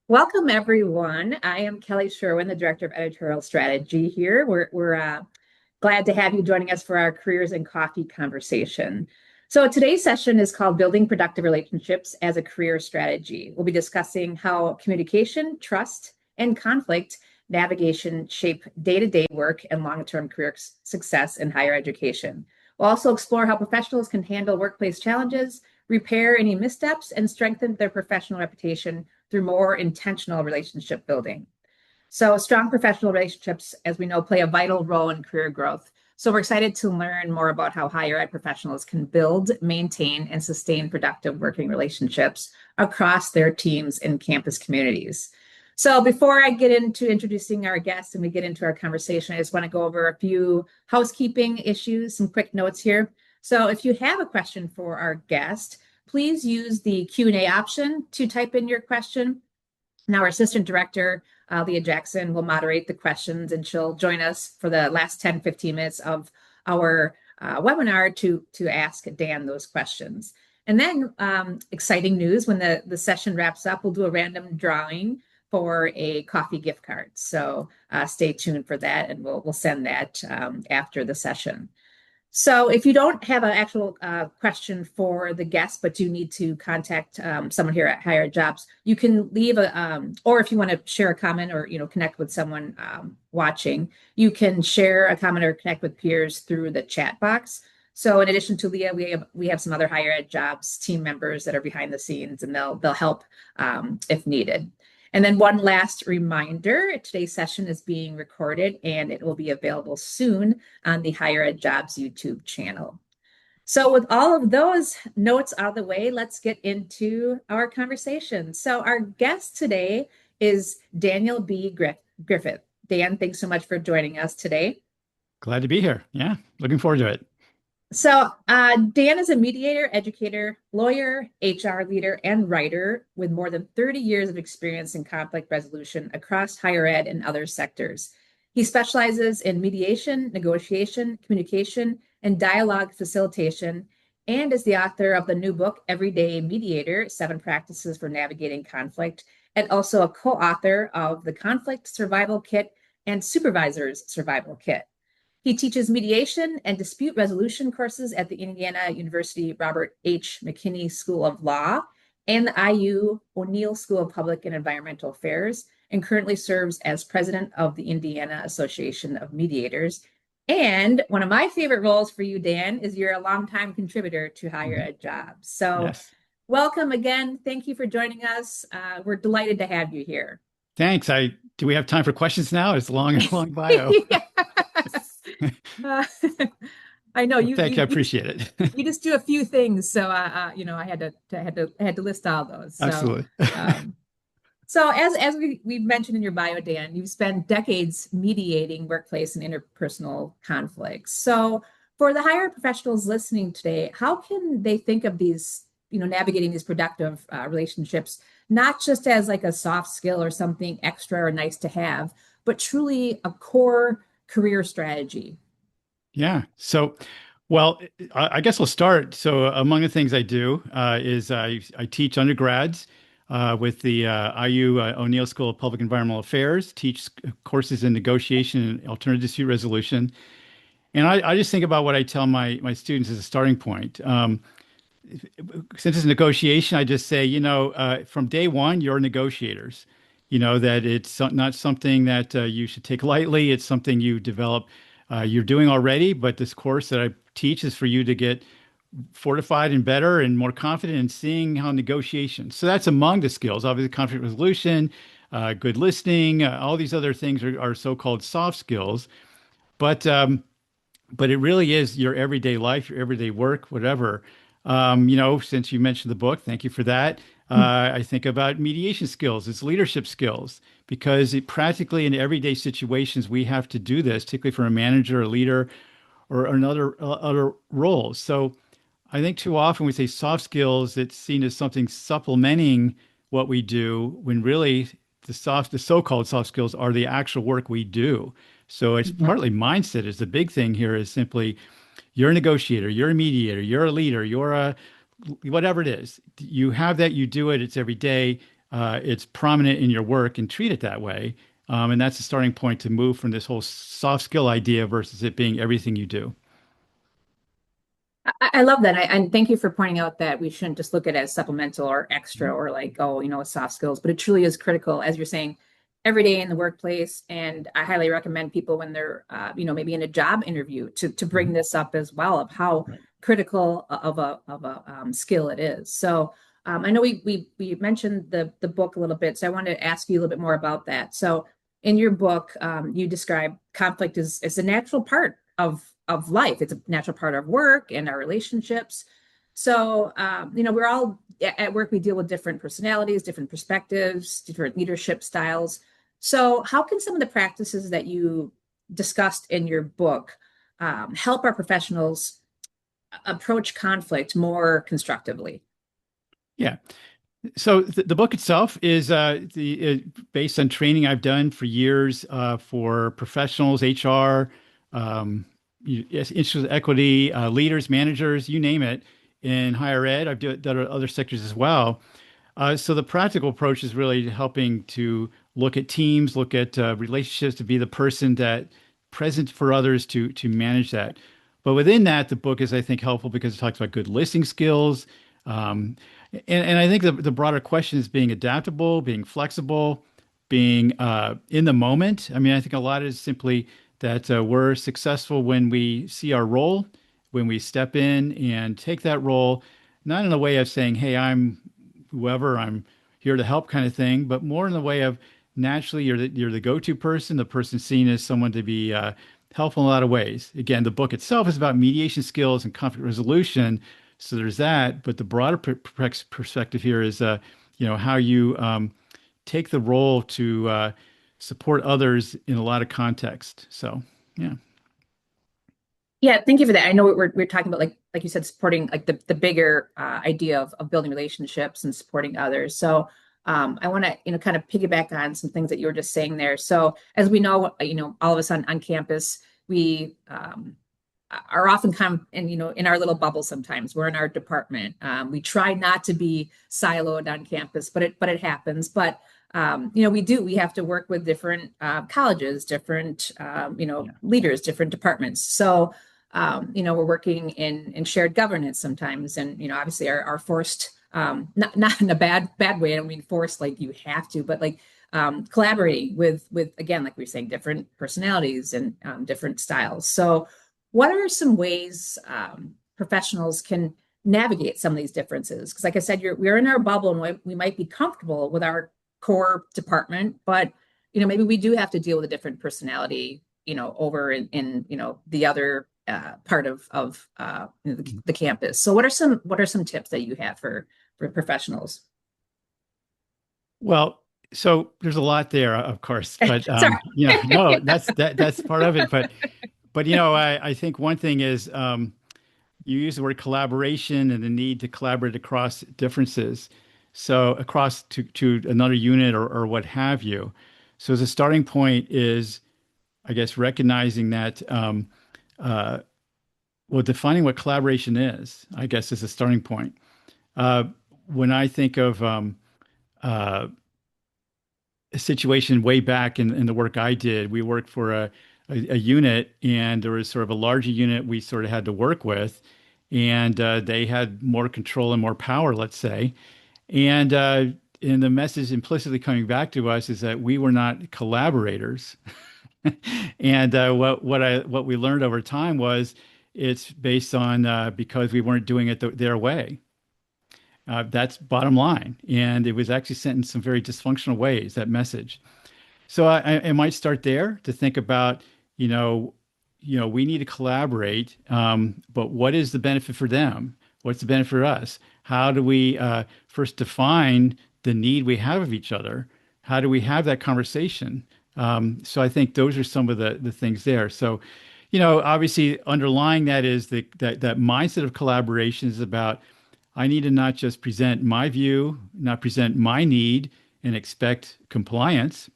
Welcome, everyone. I am Kelly Sherwin, the Director of Editorial Strategy here. We're glad to have you joining us for our Careers and Coffee conversation. So today's session is called Building Productive Relationships as a Career Strategy. We'll be discussing how communication, trust, and conflict navigation shape day-to-day work and long-term career success in higher education. We'll also explore how professionals can handle workplace challenges, repair any missteps, and strengthen their professional reputation through more intentional relationship building. So, strong professional relationships, as we know, play a vital role in career growth. So, we're excited to learn more about how higher ed professionals can build, maintain, and sustain productive working relationships across their teams and campus communities. So, before I get into introducing our guests and we get into our conversation, I just want to go over a few housekeeping issues, some quick notes here. So, if you have a question for our guest, please use the Q&A option to type in your question. Now, our assistant director, Leah Jackson, will moderate the questions, and she'll join us for the last 10, 15 minutes of our webinar to ask Dan those questions. And then exciting news, when the session wraps up, we'll do a random drawing for a coffee gift card. So stay tuned for that, and we'll send that after the session. So if you don't have an actual question for the guest, but you need to contact someone here at Higher Ed Jobs, you can leave or if you want to share a comment or, connect with someone watching, you can share a comment or connect with peers through the chat box. So in addition to Leah, we have some other Higher Ed Jobs team members that are behind the scenes, and they'll help if needed. And then one last reminder, today's session is being recorded and it will be available soon on the Higher Ed Jobs YouTube channel. So with all of those notes out of the way, let's get into our conversation. So our guest today is Daniel B. Griffith. Dan, thanks so much for joining us today. Glad to be here. Yeah, looking forward to it. So Dan is a mediator, educator, lawyer, HR leader, and writer with more than 30 years of experience in conflict resolution across higher ed and other sectors. He specializes in mediation, negotiation, communication, and dialogue facilitation, and is the author of the new book, Everyday Mediator, 7 Practices for Navigating Conflict, and also a co-author of the Conflict Survival Kit and Supervisor's Survival Kit. He teaches mediation and dispute resolution courses at the Indiana University Robert H. McKinney School of Law and the IU O'Neill School of Public and Environmental Affairs, and currently serves as president of the Indiana Association of Mediators. And one of my favorite roles for you, Dan, is you're a longtime contributor to Higher Ed Jobs. So Yes. Welcome again. Thank you for joining us. We're delighted to have you here. Thanks. Do we have time for questions now? It's a long bio. Yes. I know you. Thank you. I appreciate it. You just do a few things, so I had to list all those. So, Absolutely. So as we've mentioned in your bio, Dan, you've spent decades mediating workplace and interpersonal conflicts. So for the higher professionals listening today, how can they think of these, navigating these productive relationships, not just as like a soft skill or something extra or nice to have, but truly a core career strategy? Yeah. So, well, I guess I'll start. So among the things I do is I teach undergrads with the IU O'Neill School of Public Environmental Affairs, teach courses in negotiation and alternative dispute resolution. And I just think about what I tell my students as a starting point. Since it's negotiation, I just say, from day one, you're negotiators. That it's not something that you should take lightly. It's something you develop, you're doing already, but this course that I teach is for you to get fortified and better and more confident in seeing how negotiation. So that's among the skills, obviously conflict resolution, good listening, all these other things are so-called soft skills. But it really is your everyday life, your everyday work, whatever. Since you mentioned the book, thank you for that. I think about mediation skills, it's leadership skills, because practically in everyday situations, we have to do this, particularly for a manager, a leader, or another other roles. So I think too often we say soft skills, it's seen as something supplementing what we do, when really the so-called soft skills are the actual work we do. So it's partly mindset is the big thing here, is simply you're a negotiator, you're a mediator, you're a leader, you're a whatever it is. You have that, you do it, it's every day. it's prominent in your work and treat it that way. And that's the starting point to move from this whole soft skill idea versus it being everything you do. I love that. And thank you for pointing out that we shouldn't just look at it as supplemental or extra or like, oh, soft skills, but it truly is critical, as you're saying, every day in the workplace. And I highly recommend people when they're, maybe in a job interview to bring Mhm. this up as well of how Right. critical of a skill it is. So I know we mentioned the book a little bit, so I wanted to ask you a little bit more about that. So in your book, you describe conflict as a natural part of life. It's a natural part of work and our relationships. So, we're all at work, we deal with different personalities, different perspectives, different leadership styles. So, how can some of the practices that you discussed in your book help our professionals approach conflict more constructively? Yeah. So the book itself is based on training I've done for years for professionals, HR, yes, issues of equity, leaders, managers, you name it, in higher ed. I've done other sectors as well. So the practical approach is really helping to look at teams, look at relationships, to be the person that present for others to manage that. But within that, the book is, I think, helpful because it talks about good listening skills. Um, and I think the broader question is being adaptable, being flexible, being in the moment. I mean, I think a lot is simply that we're successful when we see our role, when we step in and take that role, not in a way of saying, hey, I'm whoever, I'm here to help kind of thing, but more in the way of naturally you're the go-to person, the person seen as someone to be helpful in a lot of ways. Again, the book itself is about mediation skills and conflict resolution, so there's that. But the broader perspective here is, how you take the role to support others in a lot of context. So, yeah. Yeah, thank you for that. I know we're talking about like you said, supporting like the bigger idea of building relationships and supporting others. So I want to kind of piggyback on some things that you were just saying there. So as we know, all of us on campus, we are often kind of in our little bubble. Sometimes we're in our department. We try not to be siloed on campus, but it happens. But we have to work with different colleges, different Yeah. leaders, different departments. So we're working in shared governance sometimes, and obviously are forced, not in a bad way. I don't mean forced like you have to, but like collaborating with again, like we were saying, different personalities and different styles. So what are some ways professionals can navigate some of these differences? Because like I said, we're in our bubble and we might be comfortable with our core department, but maybe we do have to deal with a different personality, over in the other part of the campus. So what are some tips that you have for professionals? Well, so there's a lot there, of course, but Sorry. no, that's part of it. But I think one thing is you use the word collaboration and the need to collaborate across differences. So across to another unit or what have you. So as a starting point is, I guess, recognizing that, uh, well, defining what collaboration is, I guess, is a starting point. Uh, when I think of uh, a situation way back in the work I did, we worked for a unit, and there was sort of a larger unit we sort of had to work with, and they had more control and more power, let's say. And the message implicitly coming back to us is that we were not collaborators. And what we learned over time was it's based on because we weren't doing it their way. That's bottom line. And it was actually sent in some very dysfunctional ways, that message. So I might start there to think about, you know, we need to collaborate, but what is the benefit for them? What's the benefit for us? How do we first define the need we have of each other? How do we have that conversation? So I think those are some of the things there. So, obviously underlying that is that mindset of collaboration is about I need to not just present my view, not present my need and expect compliance.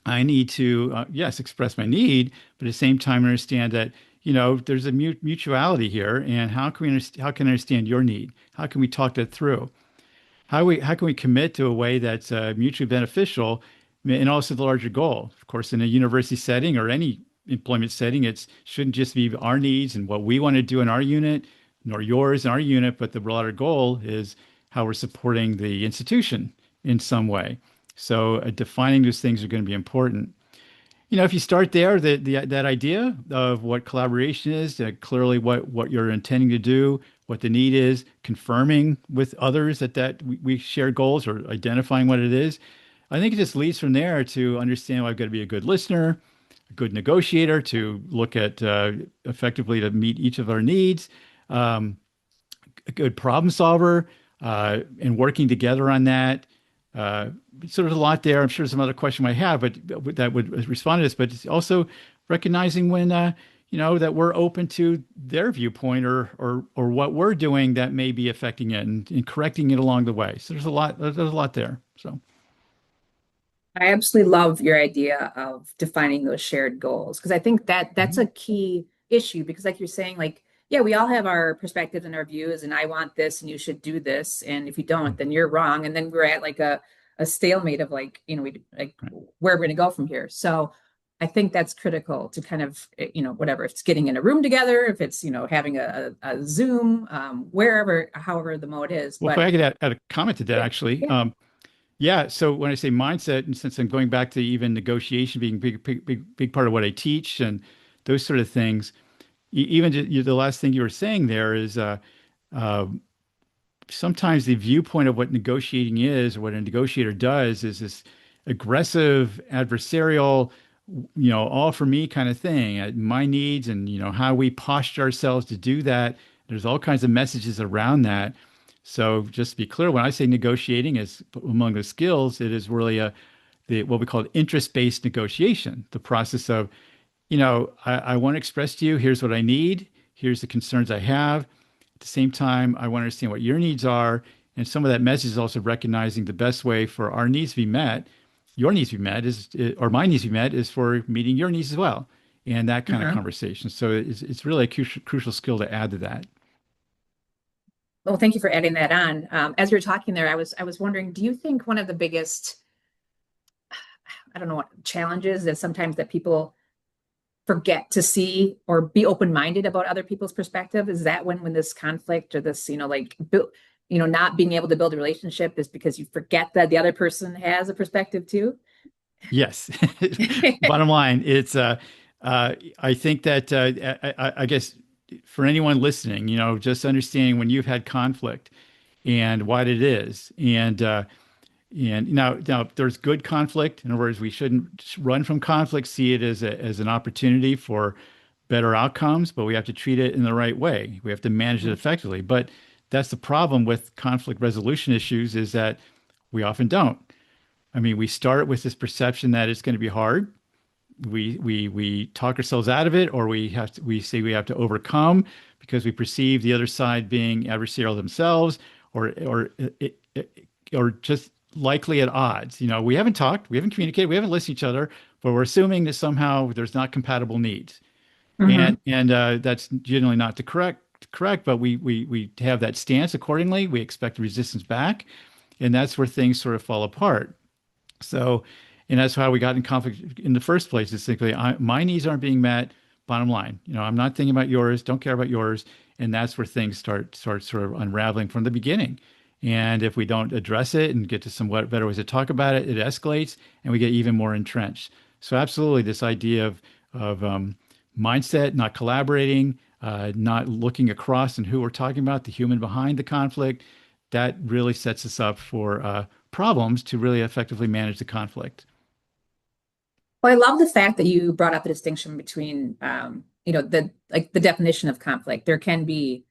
I need to, yes, express my need, but at the same time understand that, there's a mutuality here. And how can I understand your need? How can we talk that through? how can we commit to a way that's mutually beneficial and also the larger goal? Of course, in a university setting or any employment setting, it shouldn't just be our needs and what we want to do in our unit, nor yours in our unit, but the broader goal is how we're supporting the institution in some way. So defining those things are going to be important. If you start there, that idea of what collaboration is, clearly what you're intending to do, what the need is, confirming with others that we share goals or identifying what it is. I think it just leads from there to understand I've got to be a good listener, a good negotiator to look at effectively to meet each of our needs, a good problem solver, and working together on that. Uh, so there's a lot there. I'm sure some other question I have, but that would respond to this. But it's also recognizing when that we're open to their viewpoint or what we're doing that may be affecting it and correcting it along the way. So there's a lot there. So I absolutely love your idea of defining those shared goals because I think that that's Mhm. a key issue because like you're saying, like, yeah, we all have our perspectives and our views, and I want this and you should do this. And if you don't, then you're wrong. And then we're at like a stalemate of like, we like Right. where we're gonna go from here. So I think that's critical to kind of, whatever, if it's getting in a room together, if it's, having a Zoom, wherever, however the mode is. Well, if But I could add a comment to that, yeah, actually. yeah. Yeah. So when I say mindset, and since I'm going back to even negotiation being big part of what I teach and those sort of things, even the last thing you were saying there is uh, sometimes the viewpoint of what negotiating is or what a negotiator does is this aggressive, adversarial, all for me kind of thing, my needs and, how we posture ourselves to do that. There's all kinds of messages around that. So just to be clear, when I say negotiating is among the skills, it is really what we call interest-based negotiation, the process of, I want to express to you, here's what I need, here's the concerns I have. At the same time, I want to understand what your needs are. And some of that message is also recognizing the best way for our needs to be met, your needs to be met or my needs to be met is for meeting your needs as well. And that kind of Uh-huh. conversation. So it's really a crucial skill to add to that. Well, thank you for adding that on. As you were talking there, I was wondering, do you think one of the biggest, I don't know what challenges is sometimes that people forget to see or be open-minded about other people's perspective? Is that when this conflict or this, like not being able to build a relationship is because you forget that the other person has a perspective too? Yes. Bottom line, it's I think that I guess for anyone listening, just understanding when you've had conflict and what it is, and now there's good conflict. In other words, we shouldn't run from conflict, see it as an opportunity for better outcomes, but we have to treat it in the right way. We have to manage it effectively. But that's the problem with conflict resolution issues is that we often don't. I mean, we start with this perception that it's going to be hard. We talk ourselves out of it, or we say we have to overcome because we perceive the other side being adversarial themselves, or just likely at odds. We haven't talked, we haven't communicated, we haven't listened to each other, but we're assuming that somehow there's not compatible needs, Mm-hmm. and that's generally not the correct. But we have that stance accordingly. We expect resistance back, and that's where things sort of fall apart. So, and that's how we got in conflict in the first place. Is simply my needs aren't being met. Bottom line, I'm not thinking about yours. Don't care about yours, and that's where things start sort of unraveling from the beginning. And if we don't address it and get to some better ways to talk about it, it escalates, and we get even more entrenched. So, absolutely, this idea of mindset, not collaborating, not looking across and who we're talking about, the human behind the conflict, that really sets us up for problems to really effectively manage the conflict. Well, I love the fact that you brought up the distinction between, the definition of conflict. There can be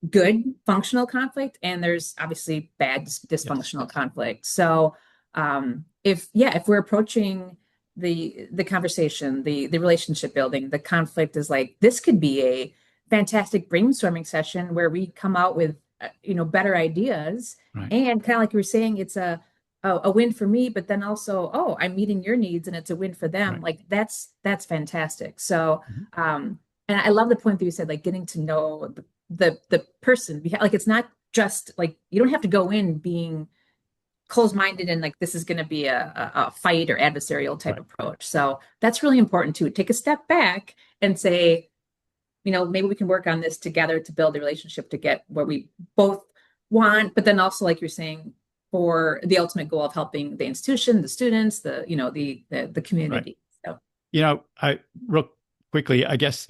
good functional conflict, and there's obviously bad Yes. dysfunctional conflict. So, if we're approaching the conversation, the relationship building, the conflict is like this could be a fantastic brainstorming session where we come out with better ideas, Right. and kind of like you were saying, it's a win for me, but then also, oh, I'm meeting your needs and it's a win for them. Right. Like that's fantastic. So, Mhm. and I love the point that you said, like getting to know the person. Like it's not just like you don't have to go in being closed-minded and like this is going to be a fight or adversarial type Right. approach. So that's really important too. Take a step back and say, maybe we can work on this together to build a relationship to get where we both want, but then also, like you're saying, for the ultimate goal of helping the institution, the students, the Right. community. So I real quickly, I guess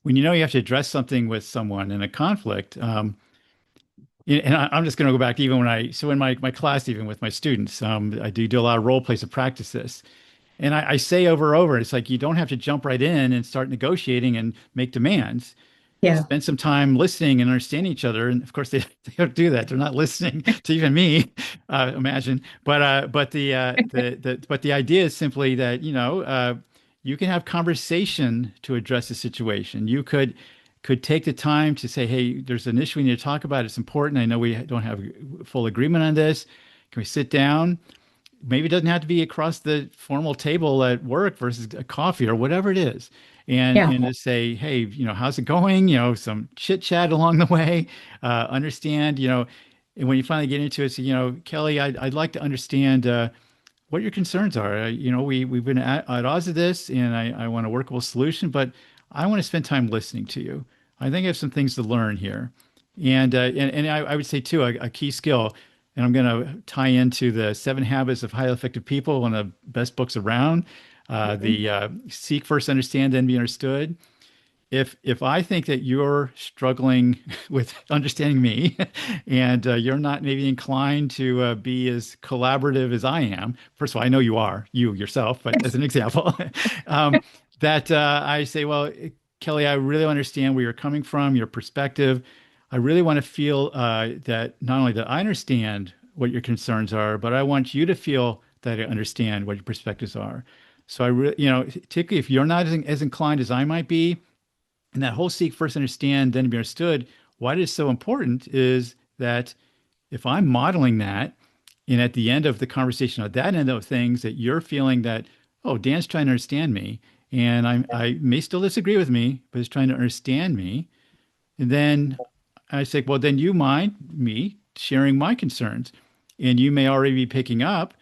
when you know you have to address something with someone in a conflict, and I'm just going to go back to even so in my class, even with my students, I do a lot of role plays to practice this. And I say over and over, it's like you don't have to jump right in and start negotiating and make demands. yeah. Spend some time listening and understanding each other. And of course, they don't do that. They're not listening to even me, imagine. But the idea is simply that you can have conversation to address the situation. You could take the time to say, hey, there's an issue we need to talk about. It's important. I know we don't have full agreement on this. Can we sit down? Maybe it doesn't have to be across the formal table at work versus a coffee or whatever it is. Yeah. And to say, hey, how's it going? Some chit chat along the way. Understand, and when you finally get into it, so, Kelly, I'd like to understand what your concerns are. We've been at odds with this, and I want a workable solution, but I want to spend time listening to you. I think I have some things to learn here, and I would say too a key skill, and I'm going to tie into the Seven Habits of Highly Effective People, one of the best books around. Mhm. The Seek First, Understand, Then Be Understood. If I think that you're struggling with understanding me and you're not maybe inclined to be as collaborative as I am, first of all, I know you are, you yourself, but as an example, um, that I say, well, Kelly, I really understand where you're coming from, your perspective. I really want to feel that not only that I understand what your concerns are, but I want you to feel that I understand what your perspectives are. So I really, particularly if you're not as inclined as I might be, and that whole seek first understand, then be understood, why it is so important is that if I'm modeling that, and at the end of the conversation, at that end of things, that you're feeling that, oh, Dan's trying to understand me, and I may still disagree with me, but he's trying to understand me. And then I say, well, then you mind me sharing my concerns? And you may already be picking up,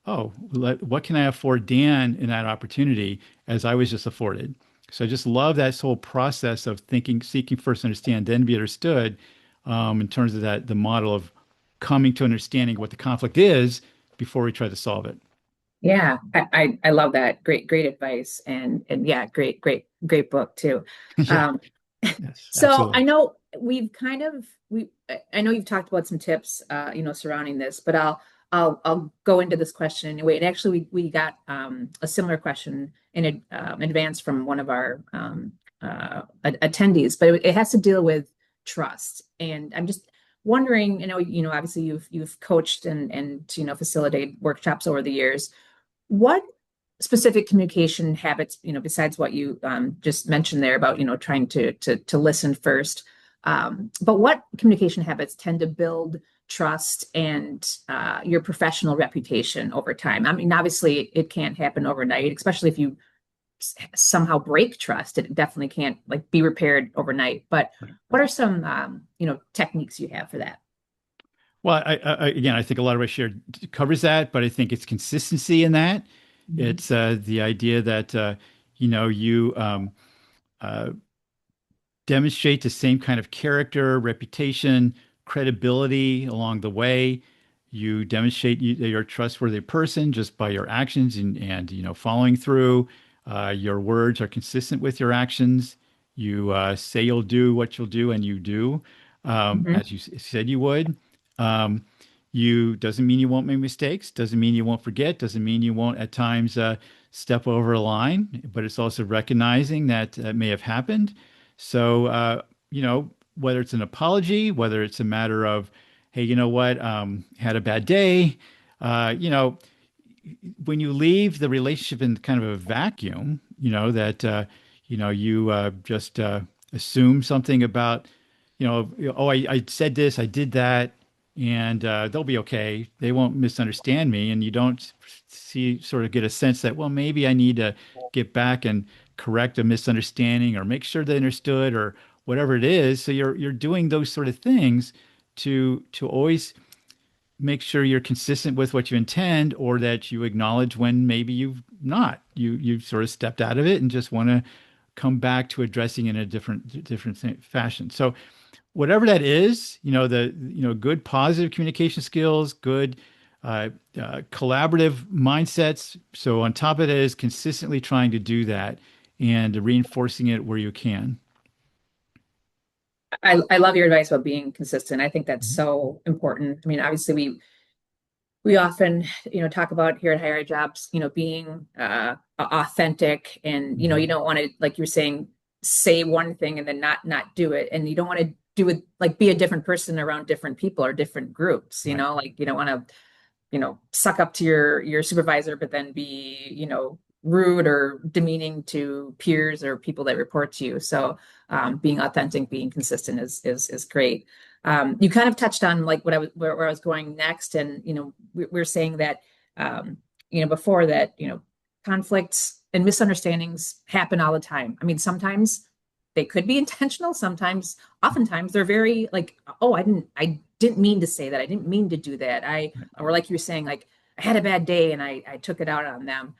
oh, what can I afford Dan in that opportunity as I was just afforded? So I just love that whole process of thinking, seeking first understand, then be understood, in terms of the model of coming to understanding what the conflict is before we try to solve it. Yeah, I love that. Great advice, and yeah, great book too. Yeah, Um, yes, so absolutely. I know we've kind of we I know you've talked about some tips, surrounding this, but I'll go into this question anyway. And actually, we got a similar question in advance from one of our attendees, but it has to deal with trust. And I'm just wondering, obviously you've coached and facilitated workshops over the years. What specific communication habits, besides what you just mentioned there about, trying to listen first, but what communication habits tend to build trust and your professional reputation over time? I mean, obviously, it can't happen overnight, especially if you somehow break trust. It definitely can't like be repaired overnight. But what are some, techniques you have for that? Well, again, I think a lot of what I shared covers that, but I think it's consistency in that. Mhm. It's the idea that you uh, demonstrate the same kind of character, reputation, credibility along the way. You demonstrate that you're a trustworthy person just by your actions and following through. Your words are consistent with your actions. You say you'll do what you'll do, and you do, Mhm. as you said you would. Um, you doesn't mean you won't make mistakes. Doesn't mean you won't forget. Doesn't mean you won't at times step over a line. But it's also recognizing that it may have happened. So, whether it's an apology, whether it's a matter of, hey, you know what, had a bad day, uh, you know, when you leave the relationship in kind of a vacuum, that, you just assume something about, oh, I said this, I did that, and they'll be okay. They won't misunderstand me. And you don't sort of get a sense that, well, maybe I need to get back and correct a misunderstanding or make sure they understood or whatever it is. So you're doing those sort of things to always make sure you're consistent with what you intend, or that you acknowledge when maybe you've not. You've sort of stepped out of it and just want to come back to addressing in a different fashion. So whatever that is, good positive communication skills, good collaborative mindsets. So on top of it is consistently trying to do that and reinforcing it where you can. I love your advice about being consistent. I think that's Mhm. so important. I mean, obviously we often, talk about here at Higher Jobs, being authentic, and you Mhm. don't want to, like you were saying, say one thing and then not do it, and you don't want to do it like be a different person around different people or different groups. Right. Like you don't want to suck up to your supervisor, but then be, rude or demeaning to peers or people that report to you. So being authentic, being consistent is great. You kind of touched on like what I was where I was going next, and we're saying that before that, conflicts and misunderstandings happen all the time. I mean, sometimes they could be intentional, sometimes oftentimes they're very like, oh, I didn't mean to say that, I didn't mean to do that, I Right. or like you were saying, like I had a bad day and I took it out on them.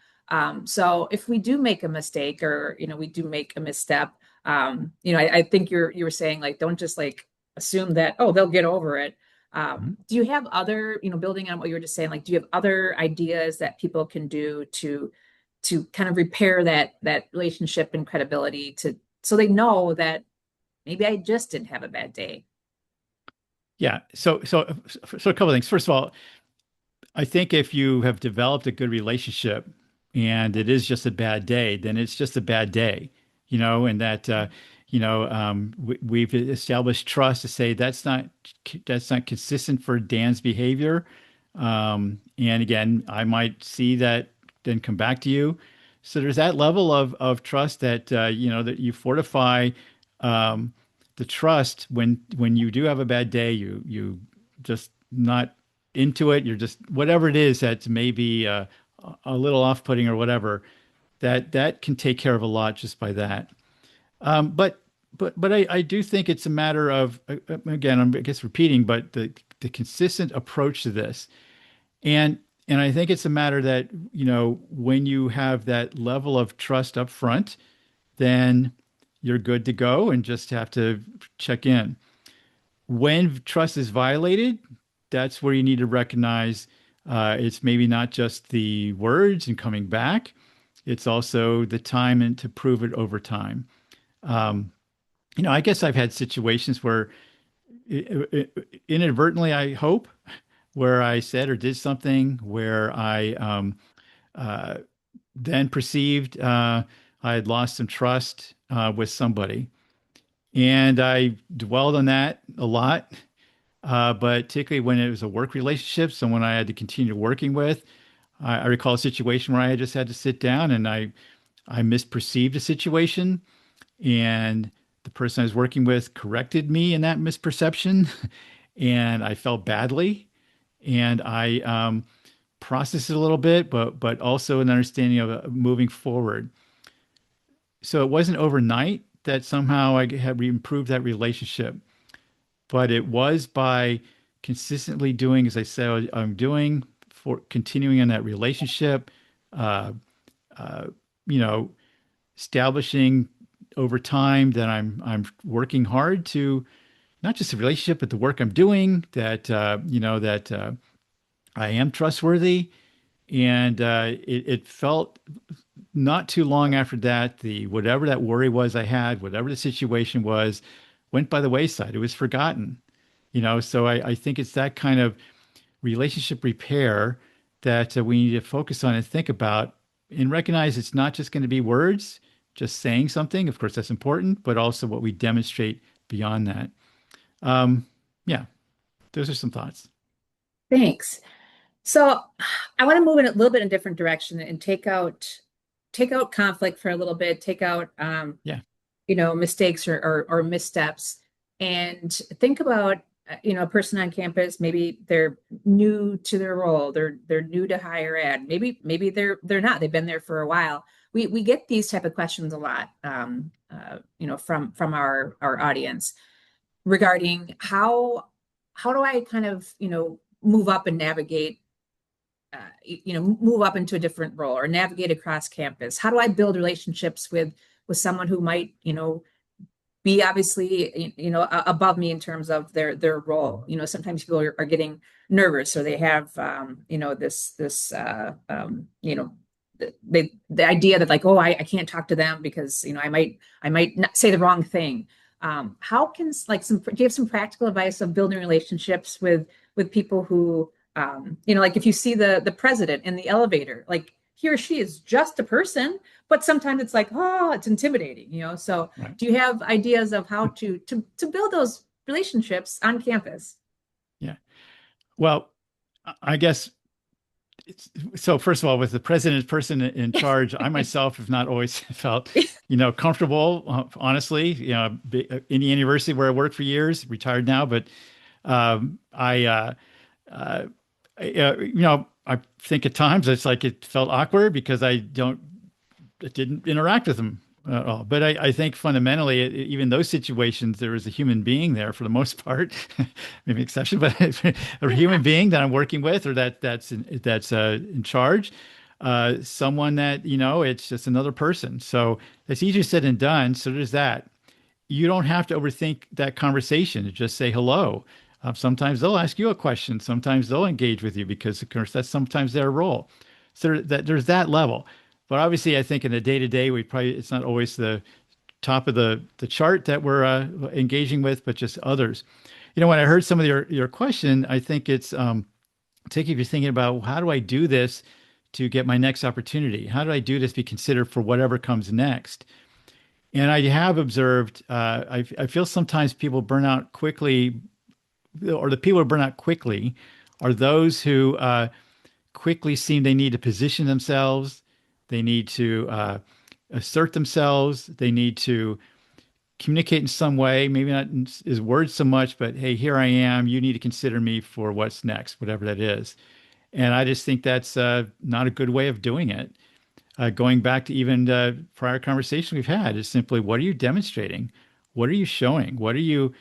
So if we do make a mistake, or we do make a misstep, I think you were saying, like, don't just like assume that, oh, they'll get over it. Mhm. Do you have other, building on what you were just saying, like, do you have other ideas that people can do to kind of repair that relationship and credibility, to so they know that maybe I just didn't have a bad day? Yeah. So a couple of things. First of all, I think if you have developed a good relationship and it is just a bad day, then it's just a bad day, and that we've established trust to say that's not consistent for Dan's behavior. And again, I might see that, then come back to you. So there's that level of trust that that you fortify um, the trust when you do have a bad day, you just not into it. You're just whatever it is that's maybe a little off-putting or whatever. That can take care of a lot just by that. But I do think it's a matter of again, I guess repeating, but the consistent approach to this, and I think it's a matter that when you have that level of trust up front, then you're good to go and just have to check in. When trust is violated, that's where you need to recognize it's maybe not just the words and coming back, it's also the time and to prove it over time. Um, I guess I've had situations where inadvertently, I hope, where I said or did something where I uh, then perceived I had lost some trust with somebody. And I dwelled on that a lot. But particularly when it was a work relationship, someone I had to continue working with, I recall a situation where I just had to sit down and I misperceived a situation, and the person I was working with corrected me in that misperception, and I felt badly, and I processed it a little bit, but also an understanding of moving forward. So it wasn't overnight that somehow I had improved that relationship, but it was by consistently doing, as I said, I'm doing, for continuing in that relationship, uh, uh, you know, establishing over time that I'm working hard to not just the relationship, but the work I'm doing, that that I am trustworthy. And it felt not too long after that, the whatever that worry was I had, whatever the situation was, went by the wayside. It was forgotten. So I think it's that kind of relationship repair that we need to focus on and think about, and recognize it's not just going to be words, just saying something. Of course, that's important, but also what we demonstrate beyond that. Um, yeah, those are some thoughts. Thanks. So I want to move in a little bit in a different direction and take out conflict for a little bit, take out Yeah. mistakes or missteps, and think about a person on campus. Maybe they're new to their role, they're new to higher ed, maybe they're not, they've been there for a while. We get these type of questions a lot, from our audience, regarding how do I kind of move up and navigate, move up into a different role or navigate across campus? How do I build relationships with someone who might, be obviously, above me in terms of their role? Sometimes people are getting nervous, or they have, this, the idea that like, oh, I can't talk to them because, I might not say the wrong thing. How can like do you have some practical advice of building relationships with people who, like if you see the president in the elevator, like he or she is just a person, but sometimes it's like, oh, it's intimidating, So Right. do you have ideas of how to build those relationships on campus? Yeah. Well, I guess so. First of all, with the president person in charge, I myself have not always felt, comfortable. Honestly, Indiana University, where I worked for years, retired now, but I, I think at times it's like it felt awkward because it didn't interact with them at all. But I think fundamentally, even those situations, there was a human being there for the most part, maybe exception, but a human being that I'm working with, or that's in charge, someone that it's just another person. So it's easier said than done. So there's that. You don't have to overthink that conversation. Just say hello. Sometimes they'll ask you a question. Sometimes they'll engage with you because, of course, that's sometimes their role. So there's that level. But obviously, I think in the day to day, it's not always the top of the chart that we're engaging with, but just others. When I heard some of your question, I think it's taking if you're thinking about, well, how do I do this to get my next opportunity? How do I do this to be considered for whatever comes next? And I have observed, I feel sometimes people burn out quickly, or the people who burn out quickly are those who quickly seem they need to position themselves, they need to assert themselves, they need to communicate in some way, maybe not as words so much, but hey, here I am. You need to consider me for what's next, whatever that is. And I just think that's not a good way of doing it. Going back to even prior conversation we've had is simply, what are you demonstrating? What are you showing? What are you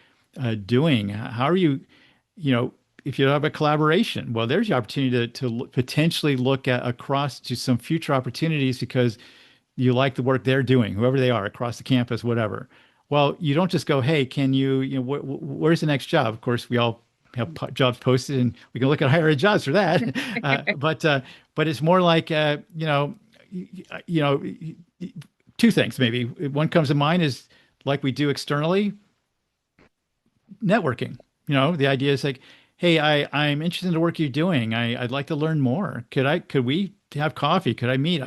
doing? How are you, if you have a collaboration, well, there's the opportunity to potentially look at across to some future opportunities because you like the work they're doing, whoever they are, across the campus, whatever. Well, you don't just go, hey, can where's the next job? Of course, we all have jobs posted, and we can look at higher ed jobs for that. But it's more like, two things maybe. One comes to mind is like we do externally, networking. The idea is like, hey, I'm interested in the work you're doing. I'd like to learn more. Could we have coffee? Could I meet?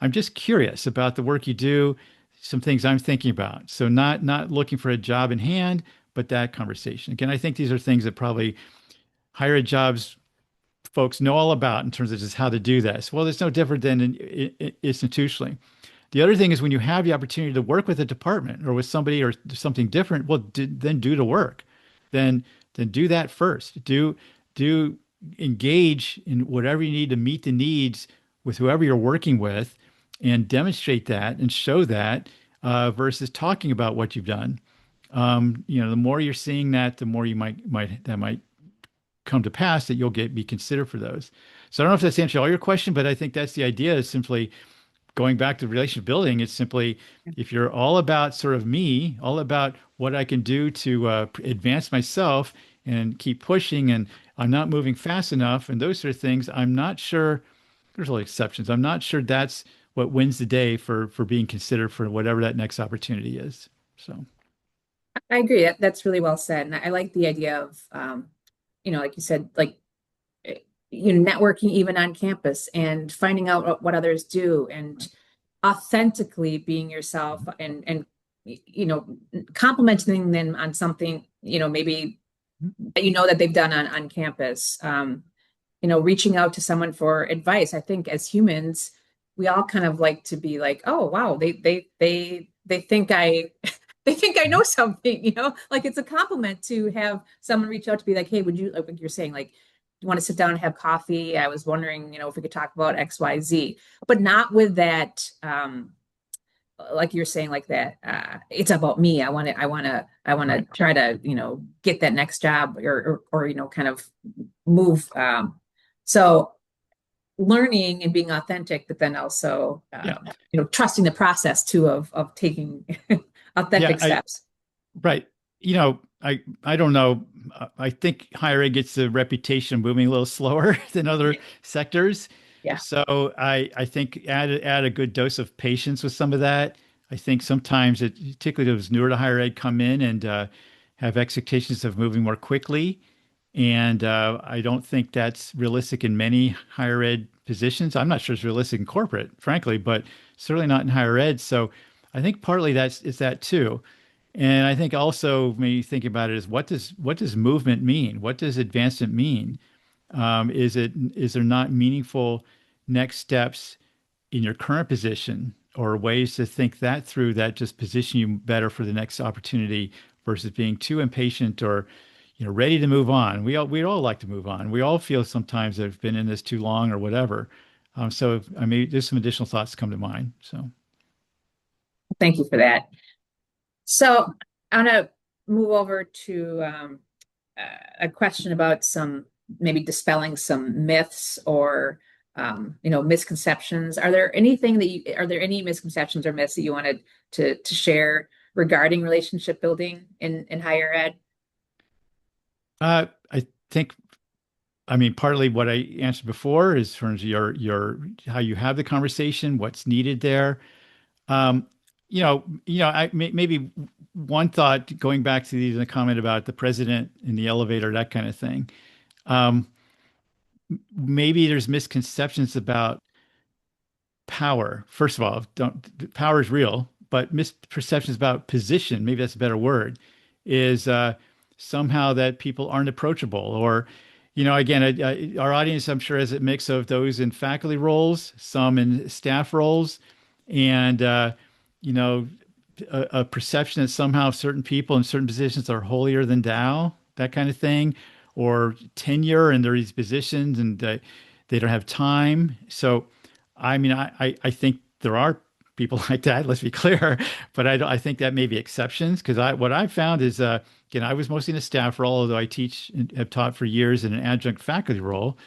I'm just curious about the work you do, some things I'm thinking about. So not looking for a job in hand, but that conversation. Again, I think these are things that probably higher ed jobs folks know all about in terms of just how to do this. Well, it's no different than institutionally. The other thing is when you have the opportunity to work with a department or with somebody or something different, well, then do the work. Then do that first. Do engage in whatever you need to meet the needs with whoever you're working with, and demonstrate that and show that versus talking about what you've done. The more you're seeing that, the more you might come to pass that you'll be considered for those. So I don't know if that's answering all your question, but I think that's the idea, is simply going back to relationship building. It's simply, if you're all about sort of me, all about what I can do to advance myself and keep pushing, and I'm not moving fast enough and those sort of things, I'm not sure, there's all exceptions. I'm not sure that's what wins the day for being considered for whatever that next opportunity is. So I agree. That's really well said. And I like the idea of, like you said, like, networking even on campus and finding out what others do, and authentically being yourself, and complimenting them on something, maybe that that they've done on campus. Reaching out to someone for advice. I think as humans, we all kind of like to be like, oh wow, they think I they think I know something, like it's a compliment to have someone reach out to be like, hey, would you, like you're saying, like, you want to sit down and have coffee? I was wondering, if we could talk about XYZ, but not with that like you're saying, like that, it's about me. I want to Right. try to, get that next job or kind of move. So learning and being authentic, but then also, Yeah. trusting the process too of taking Yeah. authentic steps. Right. I don't know. I think higher ed gets a reputation of moving a little slower than other sectors. Yeah. So I think add a good dose of patience with some of that. I think sometimes particularly those newer to higher ed come in and have expectations of moving more quickly. And I don't think that's realistic in many higher ed positions. I'm not sure it's realistic in corporate, frankly, but certainly not in higher ed. So I think partly is that too. And I think also maybe thinking about it is what does movement mean? What does advancement mean? Is there not meaningful next steps in your current position or ways to think that through that just position you better for the next opportunity versus being too impatient or ready to move on? We all like to move on. We all feel sometimes that have been in this too long or whatever. So I mean, there's some additional thoughts come to mind. So Thank you for that. So I want to move over to a question about some maybe dispelling some myths or misconceptions. Are there any misconceptions or myths that you wanted to share regarding relationship building in higher ed? I think I mean, partly what I answered before is in terms of your how you have the conversation, what's needed there. Um, maybe one thought going back to the comment about the president in the elevator, that kind of thing. Um, Maybe there's misconceptions about power. First of all, don't power is real, but misperceptions about position, maybe that's a better word, is somehow that people aren't approachable. Or, again, our audience, I'm sure, has a mix of those in faculty roles, some in staff roles, and you know, a perception that somehow certain people in certain positions are holier than thou, that kind of thing, or tenure and they're these positions and they don't have time. So, I mean, I think there are people like that. Let's be clear, but I think that may be exceptions because what I've found is, again, I was mostly in a staff role, although I teach and have taught for years in an adjunct faculty role.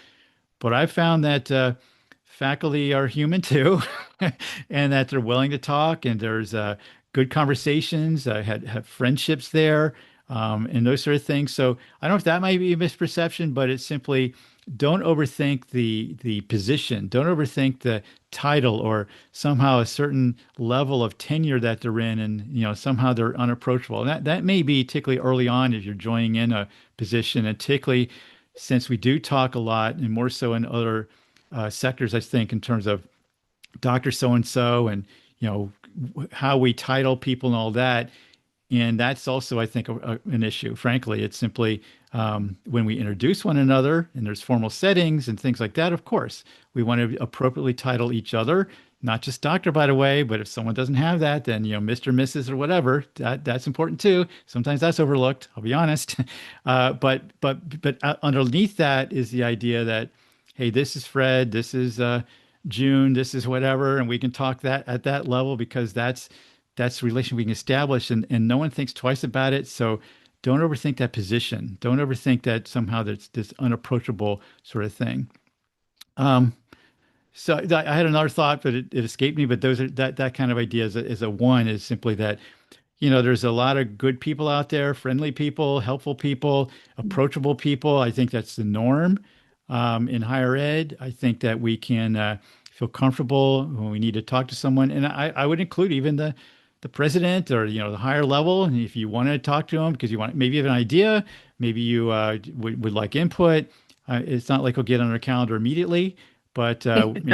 But I found that faculty are human too, and that they're willing to talk, and there's good conversations. I had have friendships there, and those sort of things. So I don't know if that might be a misperception, but it's simply don't overthink the position. Don't overthink the title or somehow a certain level of tenure that they're in, and somehow they're unapproachable. And that may be particularly early on if you're joining in a position, and particularly since we do talk a lot and more so in other sectors, I think, in terms of Dr. So and so and how we title people and all that. And that's also, I think, an issue. Frankly, it's simply when we introduce one another and there's formal settings and things like that, of course, we want to appropriately title each other, not just doctor, by the way, but if someone doesn't have that, then, Mr., Mrs., or whatever, that's important too. Sometimes that's overlooked, I'll be honest. But underneath that is the idea that, hey, this is Fred, this is June, this is whatever, and we can talk that at that level because that's the relation we can establish, and no one thinks twice about it. So don't overthink that position. Don't overthink that somehow that's this unapproachable sort of thing. Um, I had another thought, but it escaped me. But those are that kind of idea is a one is simply that there's a lot of good people out there, friendly people, helpful people, approachable people. I think that's the norm in higher ed. I think that we can feel comfortable when we need to talk to someone, and I would include even the president or the higher level. And if you want to talk to them because you want maybe you have an idea, maybe you would like input. It's not like we'll get on our calendar immediately, but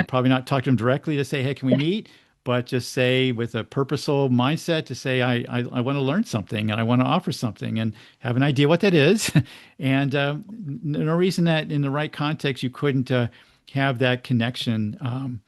probably not talk to them directly to say, hey, can we meet? But just say with a purposeful mindset to say, I want to learn something and I want to offer something and have an idea what that is. And no reason that in the right context you couldn't have that connection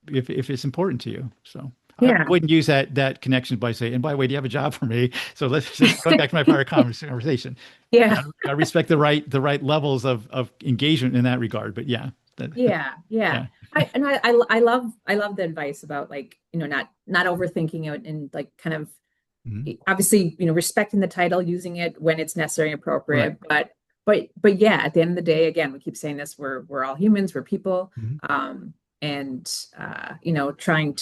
if it's important to you. So I Yeah. wouldn't use that connection by saying, and by the way, do you have a job for me? So let's just go back to my prior conversation. Yeah. I respect the right levels of engagement in that regard. But yeah, Yeah, yeah. Yeah. I love the advice about like, not overthinking it and like kind of Mhm. obviously, respecting the title, using it when it's necessary and Right. appropriate. But yeah, at the end of the day, again, we keep saying this, we're all humans, we're people. Mhm. And trying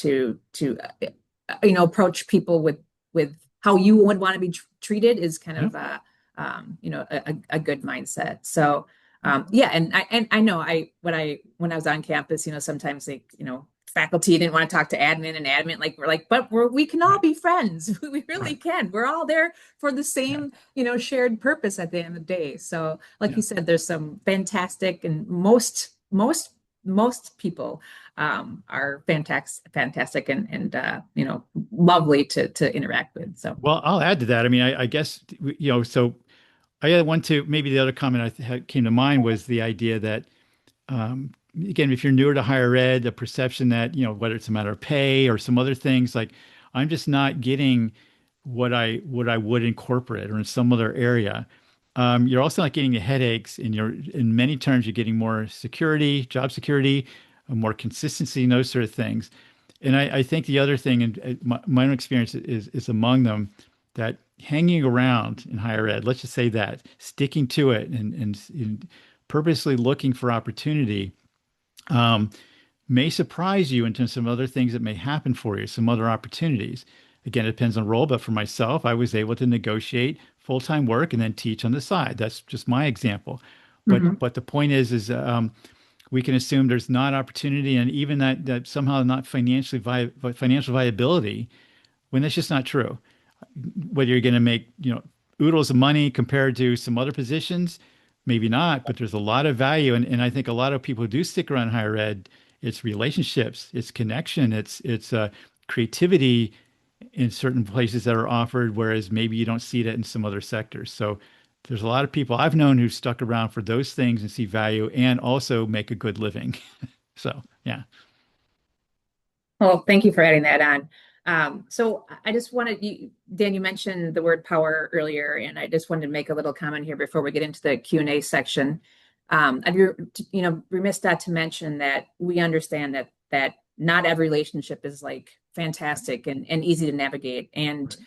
approach people with how you would want to be treated is kind Yeah. of a good mindset. So yeah, and I know when I was on campus, sometimes faculty didn't want to talk to admin, and admin like we're like, but we can all Right. be friends. We really Right. can. We're all there for the Yeah. same, shared purpose at the end of the day. So like Yeah. you said, there's some fantastic, and most people are fantastic and lovely to interact with. So Well, I'll add to that. I mean, I guess, so I had one to maybe the other comment came to mind was the idea that, again, if you're newer to higher ed, the perception that, whether it's a matter of pay or some other things, like I'm just not getting what I would in corporate or in some other area. You're also not getting the headaches, and in many terms you're getting more security, job security, more consistency, and those sort of things. And I think the other thing, and my own experience is among them, that hanging around in higher ed, let's just say that, sticking to it and purposely looking for opportunity, um, may surprise you into some other things that may happen for you, some other opportunities. Again, it depends on role, but for myself, I was able to negotiate full-time work and then teach on the side. That's just my example. But mhm. but the point is we can assume there's not opportunity, and even that somehow not financial viability, when that's just not true. Whether you're going to make, oodles of money compared to some other positions, maybe not, but there's a lot of value. And I think a lot of people who do stick around higher ed, it's relationships, it's connection, it's creativity in certain places that are offered, whereas maybe you don't see that in some other sectors. So there's a lot of people I've known who stuck around for those things and see value and also make a good living. So yeah. Well, thank you for adding that on. So I just wanted Dan, you mentioned the word power earlier, and I just wanted to make a little comment here before we get into the Q&A section. I'd be, remiss not to mention that we understand that not every relationship is like fantastic and easy to navigate. And Right.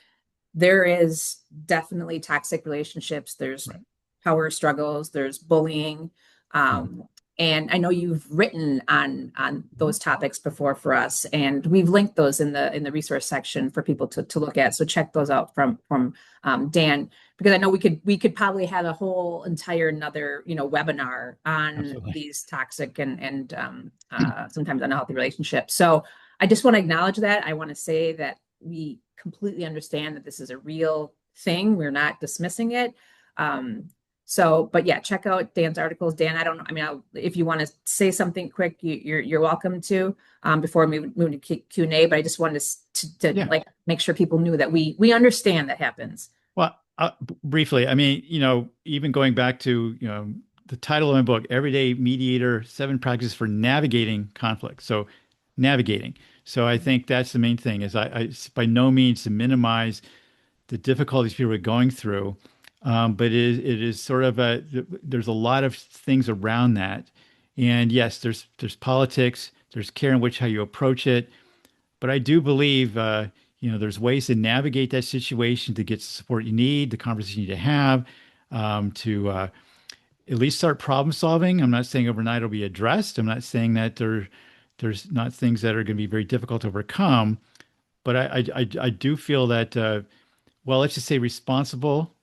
there is definitely toxic relationships. There's Right. power struggles. There's bullying. Mhm. And I know you've written on Mhm. those topics before for us, and we've linked those in the resource section for people to look at. So check those out from Dan, because I know we could probably have a whole entire another webinar on Absolutely. these toxic and sometimes unhealthy relationships. So I just want to acknowledge that. I want to say that we completely understand that this is a real thing. We're not dismissing it. But yeah, check out Dan's articles. Dan, I don't know. I mean, if you want to say something quick, you're welcome to before we move to Q&A. But I just wanted to Yeah. like make sure people knew that we understand that happens. Well, briefly, I mean, even going back to, the title of my book, Everyday Mediator, Seven Practices for Navigating Conflict. So navigating. So I think that's the main thing is I by no means to minimize the difficulties people are going through. But it is sort of there's a lot of things around that. And yes, there's politics, there's care in which how you approach it. But I do believe, there's ways to navigate that situation to get the support you need, the conversation you need to have, to at least start problem solving. I'm not saying overnight it'll be addressed. I'm not saying that there's not things that are going to be very difficult to overcome. But I do feel that, well, let's just say responsible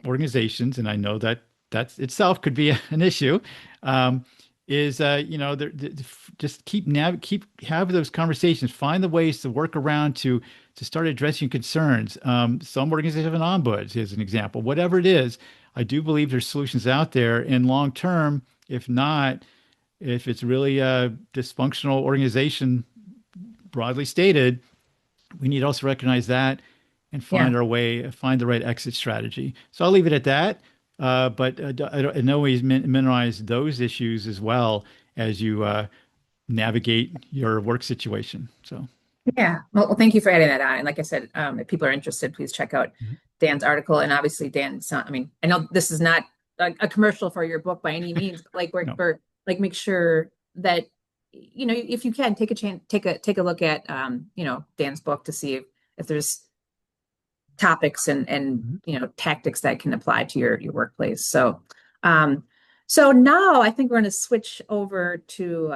organizations, and I know that itself could be an issue, is just keep have those conversations, find the ways to work around to start addressing concerns. Some organizations have an ombuds, as an example. Whatever it is, I do believe there's solutions out there. And long term, if not, if it's really a dysfunctional organization, broadly stated, we need to also recognize that and Yeah. find our way, find the right exit strategy. So I'll leave it at that. But I don't in no ways minimize those issues as well as you navigate your work situation. So, Yeah. Well, thank you for adding that on. And like I said, if people are interested, please check out mhm. Dan's article. And obviously, Dan's not, I mean, I know this is not a commercial for your book by any means, but like No, we're like make sure that, if you can take a chance, take a look at, Dan's book to see if there's topics and Mhm. tactics that can apply to your workplace. Um, so now I think we're going to switch over to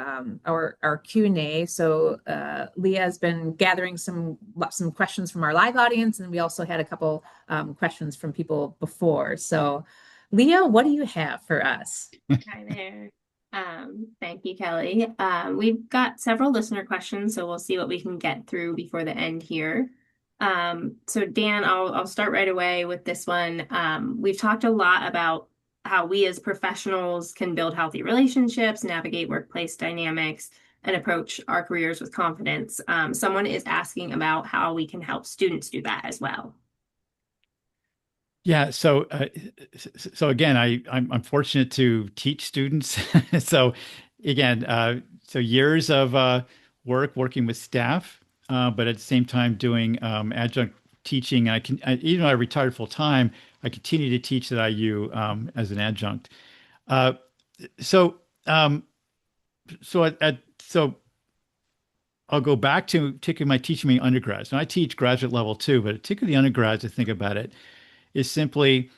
our Q&A. So Leah has been gathering some questions from our live audience, and we also had a couple questions from people before. So Leah, what do you have for us? Hi there. Thank you, Kelly. We've got several listener questions, so we'll see what we can get through before the end here. So Dan, I'll start right away with this one. We've talked a lot about how we as professionals can build healthy relationships, navigate workplace dynamics, and approach our careers with confidence. Someone is asking about how we can help students do that as well. Yeah, so again, I'm fortunate to teach students. So again, so years of working with staff, but at the same time doing adjunct teaching. Even though I retired full time, I continue to teach at IU as an adjunct. Uh, so um, so I'll go back to particularly my teaching my undergrads. And I teach graduate level too, but particularly undergrads, I think about it, is simply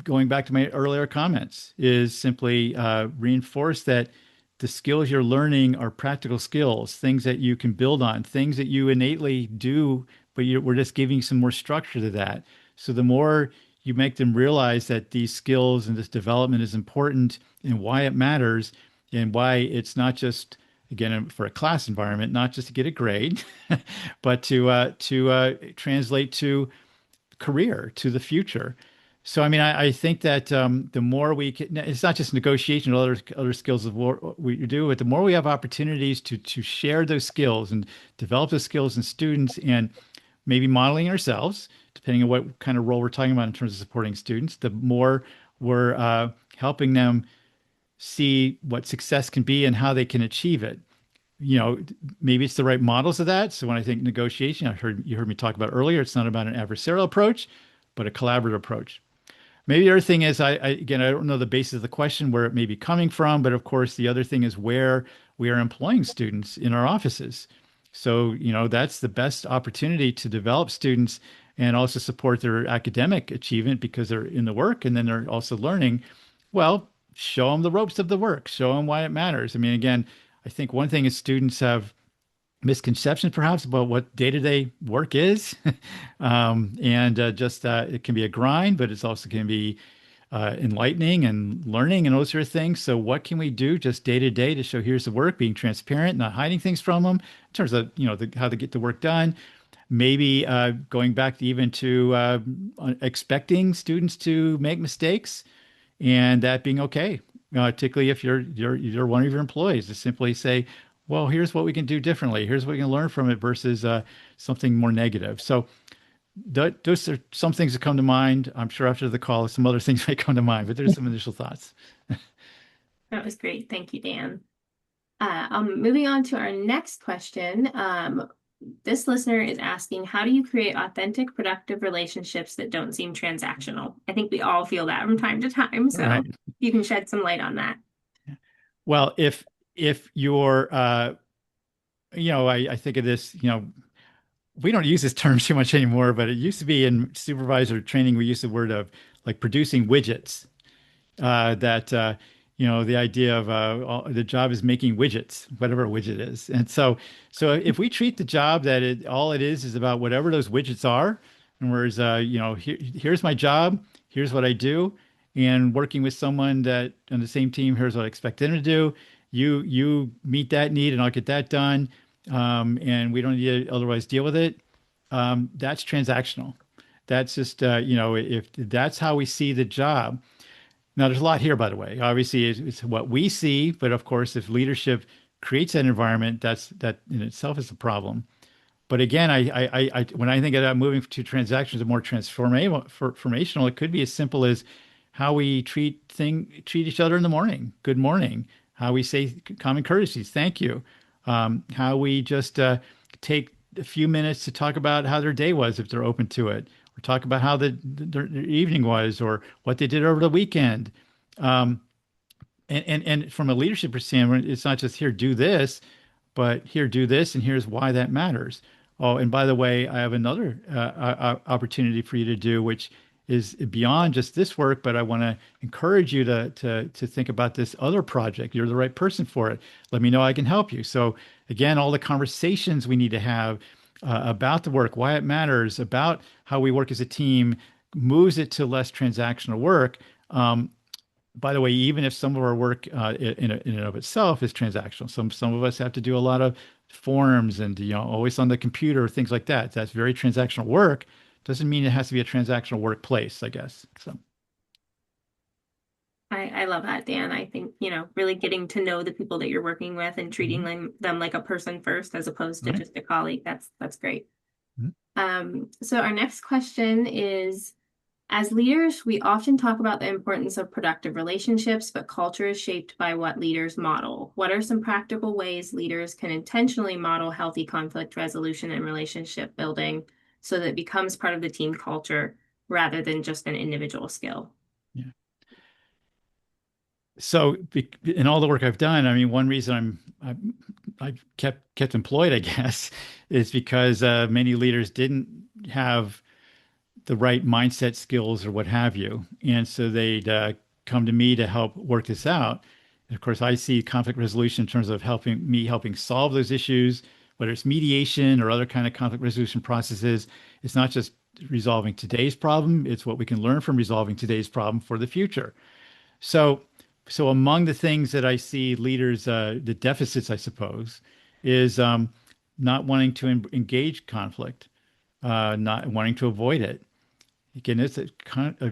going back to my earlier comments, is simply reinforce that the skills you're learning are practical skills, things that you can build on, things that you innately do, but we're just giving some more structure to that. So the more you make them realize that these skills and this development is important and why it matters and why it's not just, again, for a class environment, not just to get a grade, but to translate to career, to the future. So, I mean, I think that the more we can, it's not just negotiation or other skills of what we do, but the more we have opportunities to share those skills and develop those skills in students and maybe modeling ourselves, depending on what kind of role we're talking about in terms of supporting students, the more we're helping them see what success can be and how they can achieve it. Maybe it's the right models of that. So when I think negotiation, you heard me talk about earlier, it's not about an adversarial approach, but a collaborative approach. Maybe the other thing is, again, I don't know the basis of the question where it may be coming from, but of course, the other thing is where we are employing students in our offices. So, that's the best opportunity to develop students and also support their academic achievement because they're in the work and then they're also learning. Well, show them the ropes of the work, show them why it matters. I mean, again, I think one thing is students have misconceptions perhaps about what day-to-day work is. And just it can be a grind, but it's also can be enlightening and learning and those sort of things. So what can we do just day to day to show here's the work, being transparent, not hiding things from them in terms of, how to get the work done. Maybe going back to even to expecting students to make mistakes and that being okay, particularly if you're one of your employees, to simply say, well, here's what we can do differently. Here's what we can learn from it versus something more negative. So those are some things that come to mind. I'm sure after the call, some other things may come to mind, but there's some initial thoughts. That was great. Thank you, Dan. Moving on to our next question. This listener is asking, how do you create authentic, productive relationships that don't seem transactional? I think we all feel that from time to time. So Right. you can shed some light on that. Well, if you're, I think of this, we don't use this term too much anymore, but it used to be in supervisor training. We used the word of like producing widgets. That the idea of the job is making widgets, whatever a widget is. And so if we treat the job that all it is about whatever those widgets are, and whereas here's my job, here's what I do, and working with someone that on the same team, here's what I expect them to do. You meet that need, and I'll get that done, and we don't need to otherwise deal with it. That's transactional. That's just if that's how we see the job. Now, there's a lot here, by the way. Obviously, it's what we see, but of course, if leadership creates that environment, that in itself is a problem. But again, when I think about moving to transactions and more transformational, it could be as simple as how we treat each other in the morning. Good morning. How we say common courtesies. Thank you. How we just take a few minutes to talk about how their day was if they're open to it, or talk about how their evening was, or what they did over the weekend. Um, And from a leadership standpoint, it's not just here, do this, but here, do this, and here's why that matters. Oh, and by the way, I have another opportunity for you to do, which is beyond just this work, but I want to encourage you to think about this other project. You're the right person for it. Let me know I can help you. So again, all the conversations we need to have about the work, why it matters, about how we work as a team, moves it to less transactional work. By the way, even if some of our work in and of itself is transactional, some of us have to do a lot of forms and always on the computer, things like that. That's very transactional work. Doesn't mean it has to be a transactional workplace, I guess. So I love that, Dan. I think, really getting to know the people that you're working with and treating mhm, them like a person first as opposed to right. just a colleague. That's great. Mhm. So our next question is, as leaders, we often talk about the importance of productive relationships, but culture is shaped by what leaders model. What are some practical ways leaders can intentionally model healthy conflict resolution and relationship building so that it becomes part of the team culture rather than just an individual skill? Yeah. So in all the work I've done, I mean, one reason I've kept employed, I guess, is because many leaders didn't have the right mindset skills or what have you. And so they'd come to me to help work this out. And of course, I see conflict resolution in terms of helping solve those issues, whether it's mediation or other kind of conflict resolution processes. It's not just resolving today's problem, it's what we can learn from resolving today's problem for the future. So, so among the things that I see leaders, the deficits, I suppose, is not wanting to engage conflict, not wanting to avoid it. Again, it's a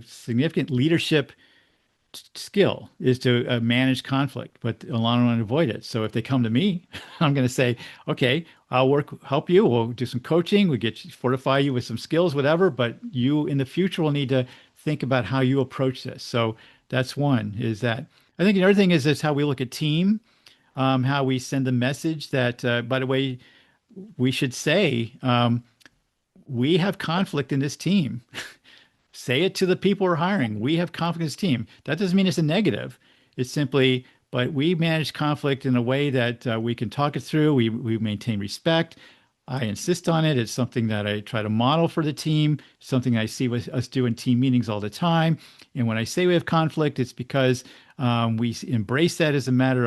significant leadership skill is to manage conflict, but a lot of them avoid it. So if they come to me, I'm going to say, okay, help you. We'll do some coaching. We fortify you with some skills, whatever. But you in the future will need to think about how you approach this. So that's one. Is that I think another thing is how we look at team, how we send the message that, by the way, we should say we have conflict in this team. Say it to the people we're hiring. We have confidence team. That doesn't mean it's a negative. It's simply, but we manage conflict in a way that we can talk it through. We maintain respect. I insist on it. It's something that I try to model for the team, something I see with us do in team meetings all the time. And when I say we have conflict, it's because we embrace that as a matter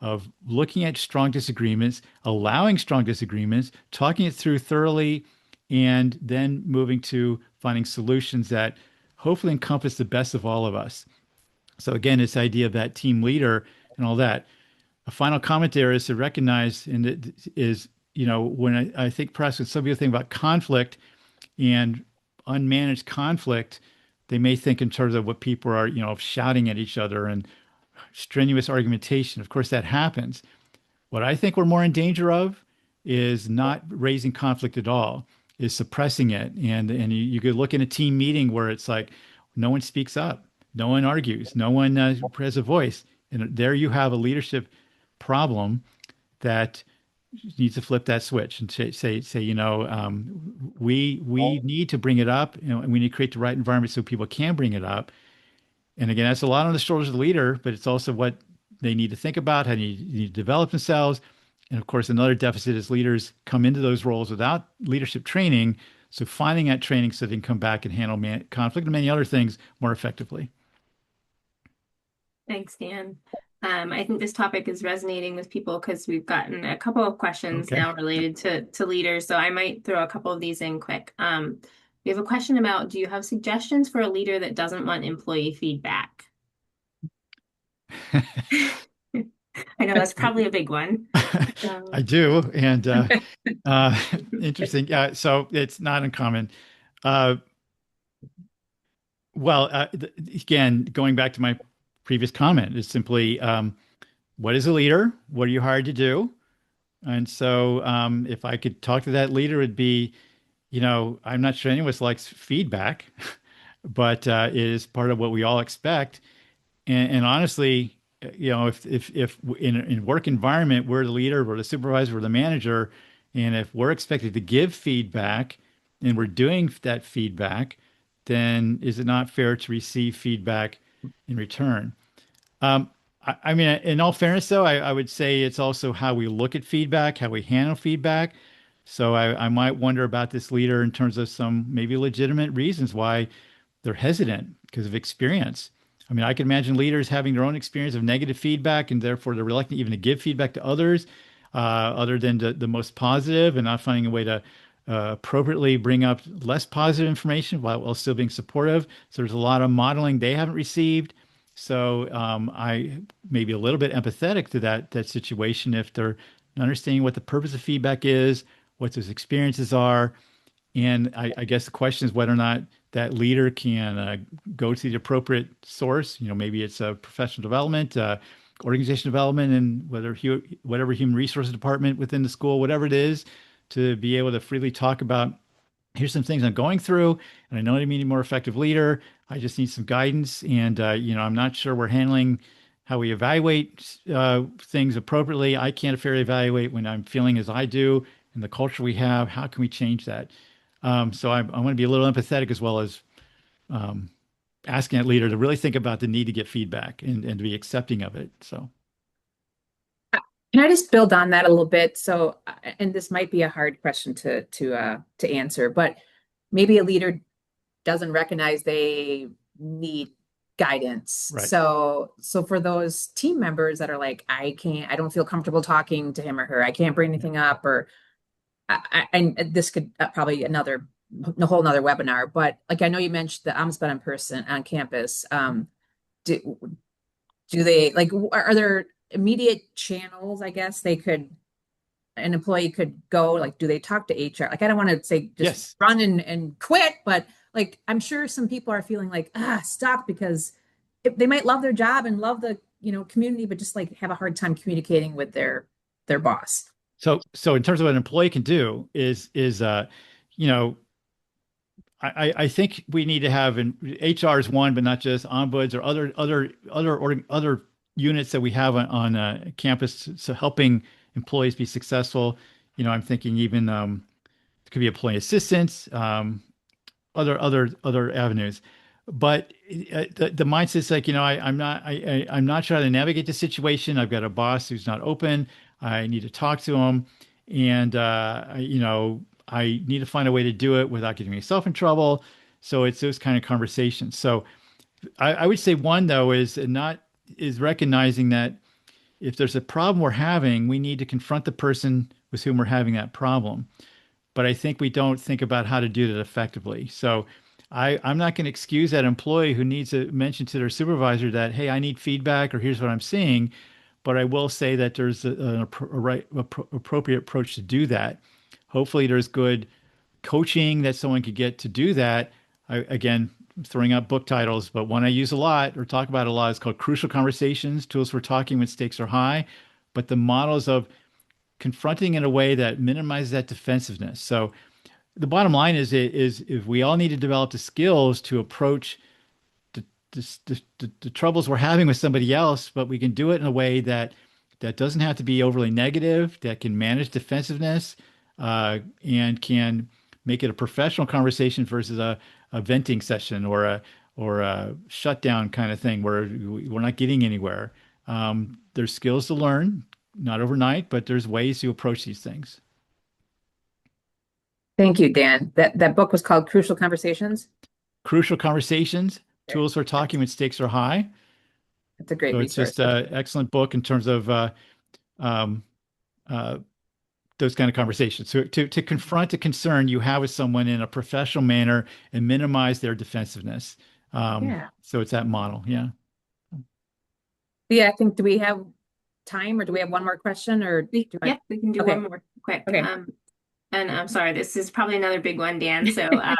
of looking at strong disagreements, allowing strong disagreements, talking it through thoroughly, and then moving to finding solutions that hopefully encompass the best of all of us. So again, this idea of that team leader and all that. A final comment there is to recognize, and it is, when I think perhaps when some people think about conflict and unmanaged conflict, they may think in terms of what people are, shouting at each other and strenuous argumentation. Of course, that happens. What I think we're more in danger of is not raising conflict at all, is suppressing it. And you could look in a team meeting where it's like no one speaks up, no one argues, no one has a voice, and there you have a leadership problem that needs to flip that switch and say, we need to bring it up, and we need to create the right environment so people can bring it up. And again, that's a lot on the shoulders of the leader, but it's also what they need to think about, how they need to develop themselves. And of course, another deficit is leaders come into those roles without leadership training. So finding that training so they can come back and handle conflict and many other things more effectively. Thanks, Dan. I think this topic is resonating with people because we've gotten a couple of questions Okay. now related to leaders. So I might throw a couple of these in quick. We have a question about, do you have suggestions for a leader that doesn't want employee feedback? I know that's probably a big one. I Um, do. And interesting. So it's not uncommon. Uh, well, again, going back to my previous comment, it's simply what is a leader? What are you hired to do? And so if I could talk to that leader, it'd be, I'm not sure anyone likes feedback, but it is part of what we all expect. And honestly, if in work environment, we're the leader, we're the supervisor, we're the manager, and if we're expected to give feedback and we're doing that feedback, then is it not fair to receive feedback in return? Um, I mean, in all fairness, though, I would say it's also how we look at feedback, how we handle feedback. So I might wonder about this leader in terms of some maybe legitimate reasons why they're hesitant because of experience. I mean, I can imagine leaders having their own experience of negative feedback and therefore they're reluctant even to give feedback to others, other than the most positive and not finding a way to appropriately bring up less positive information while still being supportive. So there's a lot of modeling they haven't received. So I may be a little bit empathetic to that situation if they're not understanding what the purpose of feedback is, what those experiences are, and I guess the question is whether or not that leader can go to the appropriate source. You know, maybe it's a professional development, organization development, and whatever human resources department within the school, whatever it is, to be able to freely talk about, here's some things I'm going through, and I know I need a more effective leader. I just need some guidance, and I'm not sure we're handling how we evaluate things appropriately. I can't fairly evaluate when I'm feeling as I do, and the culture we have. How can we change that? So I want to be a little empathetic as well as um, asking that leader to really think about the need to get feedback and to be accepting of it. So, Can I just build on that a little bit? So, and this might be a hard question to answer, but maybe a leader doesn't recognize they need guidance. right. So for those team members that are like, I don't feel comfortable talking to him or her, I can't bring Yeah. anything up, or and this could probably a whole nother webinar, but like I know you mentioned the ombudsman person on campus. Do do they like are there immediate channels, I guess an employee could go, like, do they talk to HR? Like, I don't want to say just Yes. run and quit, but like, I'm sure some people are feeling like, stuck because they might love their job and love the, community, but just like have a hard time communicating with their boss. So in terms of what an employee can do is you know, I think we need to have an HR is one, but not just ombuds or other units that we have on campus. So helping employees be successful. I'm thinking even it could be employee assistance, other avenues. But the mindset's like, I'm not sure how to navigate the situation. I've got a boss who's not open. I need to talk to him, and I need to find a way to do it without getting myself in trouble. So it's those kind of conversations. So I would say one though is recognizing that if there's a problem we're having, we need to confront the person with whom we're having that problem. But I think we don't think about how to do that effectively. So I'm not going to excuse that employee who needs to mention to their supervisor that, hey, I need feedback or here's what I'm seeing. But I will say that there's appropriate approach to do that. Hopefully, there's good coaching that someone could get to do that. Again, throwing out book titles, but one I use a lot or talk about a lot is called Crucial Conversations, Tools for Talking When Stakes Are High. But the models of confronting in a way that minimizes that defensiveness. So the bottom line is if we all need to develop the skills to approach the troubles we're having with somebody else, but we can do it in a way that doesn't have to be overly negative, that can manage defensiveness, and can make it a professional conversation versus a venting session or a shutdown kind of thing where we're not getting anywhere. There's skills to learn, not overnight, but there's ways to approach these things. Thank you, Dan. That book was called Crucial Conversations. Crucial Conversations, Okay. Tools for Talking When Stakes Are High. That's a great So it's resource. just an excellent book in terms of um, uh, those kind of conversations. So to confront a concern you have with someone in a professional manner and minimize their defensiveness. Yeah. So it's that model. Yeah. Yeah, I think, do we have time or do we have one more question or Yeah, we can do Okay. one more quick. Okay. And I'm sorry, this is probably another big one, Dan. So Right.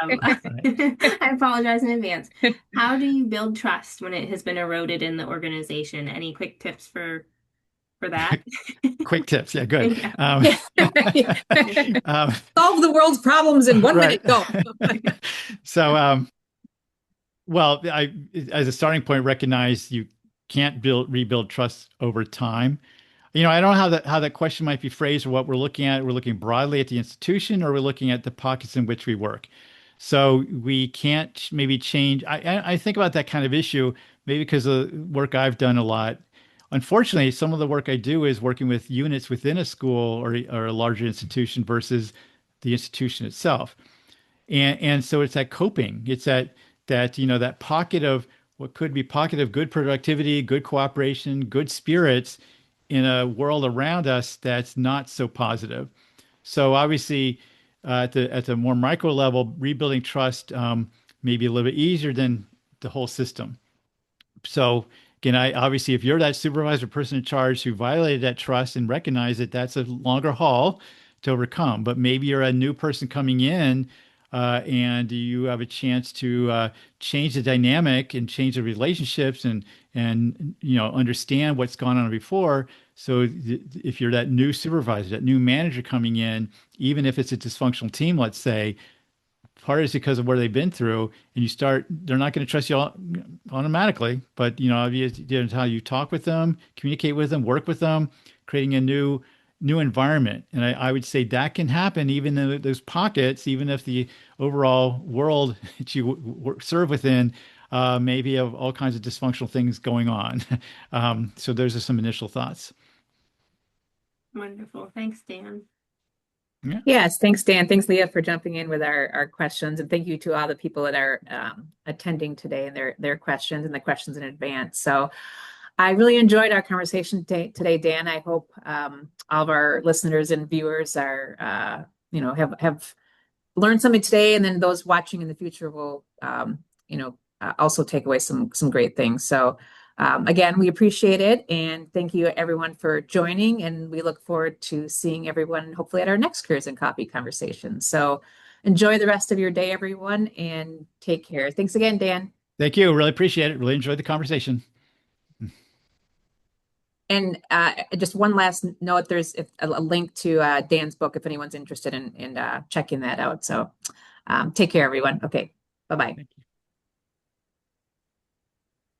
I apologize in advance. How do you build trust when it has been eroded in the organization? Any quick tips for that? Quick tips. Yeah, good. Yeah. Um, Solve the world's problems in one right. minute. Go. So, well, as a starting point, recognize you can't rebuild trust over time. I don't know how that question might be phrased or what we're looking at. We're looking broadly at the institution or we're looking at the pockets in which we work. So we can't maybe change. I think about that kind of issue maybe because of work I've done a lot. unfortunately, some of the work I do is working with units within a school or a larger institution versus the institution itself. And so it's that coping. It's that that pocket of what could be pocket of good productivity, good cooperation, good spirits in a world around us that's not so positive. So obviously, at the more micro level, rebuilding trust may be a little bit easier than the whole system. So again, I obviously, if you're that supervisor person in charge who violated that trust and recognize that that's a longer haul to overcome, but maybe you're a new person coming in and you have a chance to change the dynamic and change the relationships and understand what's gone on before. So if you're that new supervisor, that new manager coming in, even if it's a dysfunctional team, let's say, part is because of what they've been through, and they're not going to trust you automatically, but how you talk with them, communicate with them, work with them, creating a new environment. And I would say that can happen even in those pockets, even if the overall world that you serve within maybe have all kinds of dysfunctional things going on. So those are some initial thoughts. Wonderful. Thanks, Dan. Yeah. Yes, thanks, Dan. Thanks, Leah, for jumping in with our questions. And thank you to all the people that are attending today and their questions and the questions in advance. So I really enjoyed our conversation today, Dan. I hope all of our listeners and viewers are, have learned something today, and then those watching in the future will, also take away some great things. So again, we appreciate it, and thank you everyone for joining. And we look forward to seeing everyone hopefully at our next Careers and Coffee conversation. So enjoy the rest of your day, everyone, and take care. Thanks again, Dan. Thank you. Really appreciate it. Really enjoyed the conversation. And just one last note, there's a link to Dan's book if anyone's interested in checking that out. So take care, everyone. Okay, bye-bye.